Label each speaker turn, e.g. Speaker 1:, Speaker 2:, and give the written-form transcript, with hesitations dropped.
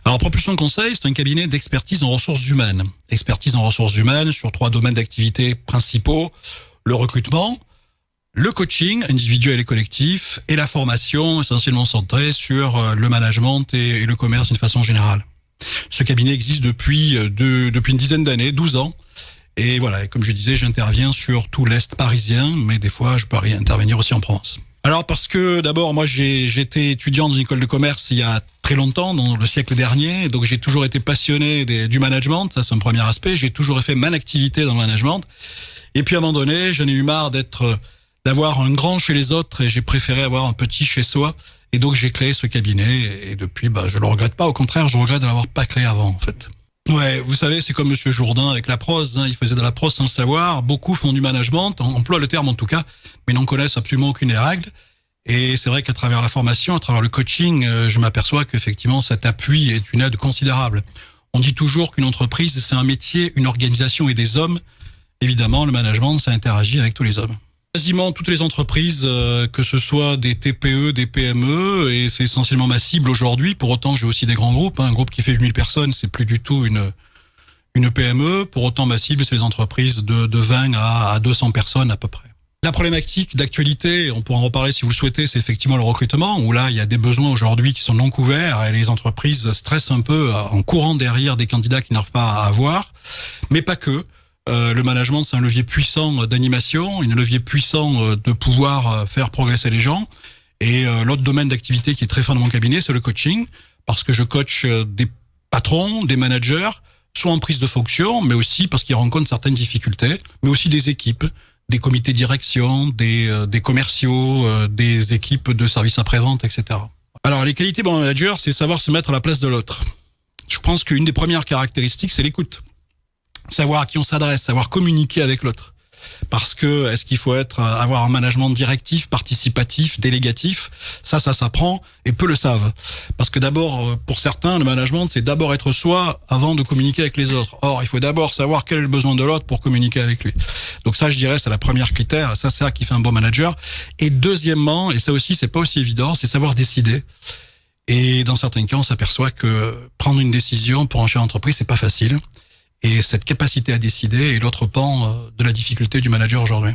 Speaker 1: Alors, Propulsion Conseil, c'est un cabinet d'expertise en ressources humaines. Expertise en ressources humaines sur 3 domaines d'activité principaux: le recrutement, le coaching individuel et collectif, et la formation essentiellement centrée sur le management et le commerce d'une façon générale. Ce cabinet existe depuis une dizaine d'années, 12 ans. Et voilà, comme je disais, j'interviens sur tout l'Est parisien, mais des fois, je peux intervenir aussi en Provence. Alors, parce que d'abord, moi, j'étais étudiant dans une école de commerce il y a très longtemps, dans le siècle dernier, donc j'ai toujours été passionné du management, ça c'est un premier aspect, j'ai toujours fait mon activité dans le management, et puis à un moment donné, j'en ai eu marre d'avoir un grand chez les autres, et j'ai préféré avoir un petit chez soi, et donc j'ai créé ce cabinet, et depuis, je le regrette pas, au contraire, je regrette de l'avoir pas créé avant, en fait. Ouais, vous savez, c'est comme Monsieur Jourdain avec la prose, il faisait de la prose sans le savoir. Beaucoup font du management, emploient le terme en tout cas, mais n'en connaissent absolument aucune des règles. Et c'est vrai qu'à travers la formation, à travers le coaching, je m'aperçois qu'effectivement cet appui est une aide considérable. On dit toujours qu'une entreprise, c'est un métier, une organisation et des hommes. Évidemment, le management, ça interagit avec tous les hommes. Quasiment toutes les entreprises, que ce soit des TPE, des PME, et c'est essentiellement ma cible aujourd'hui. Pour autant, j'ai aussi des grands groupes. Un groupe qui fait 8000 personnes, c'est plus du tout une PME. Pour autant, ma cible, c'est les entreprises de 20 à 200 personnes à peu près. La problématique d'actualité, on pourra en reparler si vous le souhaitez, c'est effectivement le recrutement, où là, il y a des besoins aujourd'hui qui sont non couverts, et les entreprises stressent un peu en courant derrière des candidats qui n'arrivent pas à avoir. Mais pas que. Le management, c'est un levier puissant d'animation, un levier puissant de pouvoir faire progresser les gens. Et l'autre domaine d'activité qui est très fort dans mon cabinet, c'est le coaching, parce que je coach des patrons, des managers, soit en prise de fonction, mais aussi parce qu'ils rencontrent certaines difficultés, mais aussi des équipes, des comités de direction, des commerciaux, des équipes de services après-vente, etc. Alors, les qualités d'un manager, c'est savoir se mettre à la place de l'autre. Je pense qu'une des premières caractéristiques, c'est l'écoute. Savoir à qui on s'adresse, savoir communiquer avec l'autre. Parce que est-ce qu'il faut avoir un management directif, participatif, délégatif? Ça s'apprend, et peu le savent. Parce que d'abord, pour certains, le management, c'est d'abord être soi avant de communiquer avec les autres. Or, il faut d'abord savoir quel est le besoin de l'autre pour communiquer avec lui. Donc ça, je dirais, c'est la première critère. Ça, c'est ça qui fait un bon manager. Et deuxièmement, et ça aussi, c'est pas aussi évident, c'est savoir décider. Et dans certains cas, on s'aperçoit que prendre une décision pour un chef d'entreprise, c'est pas facile. Et cette capacité à décider est l'autre pan de la difficulté du manager aujourd'hui.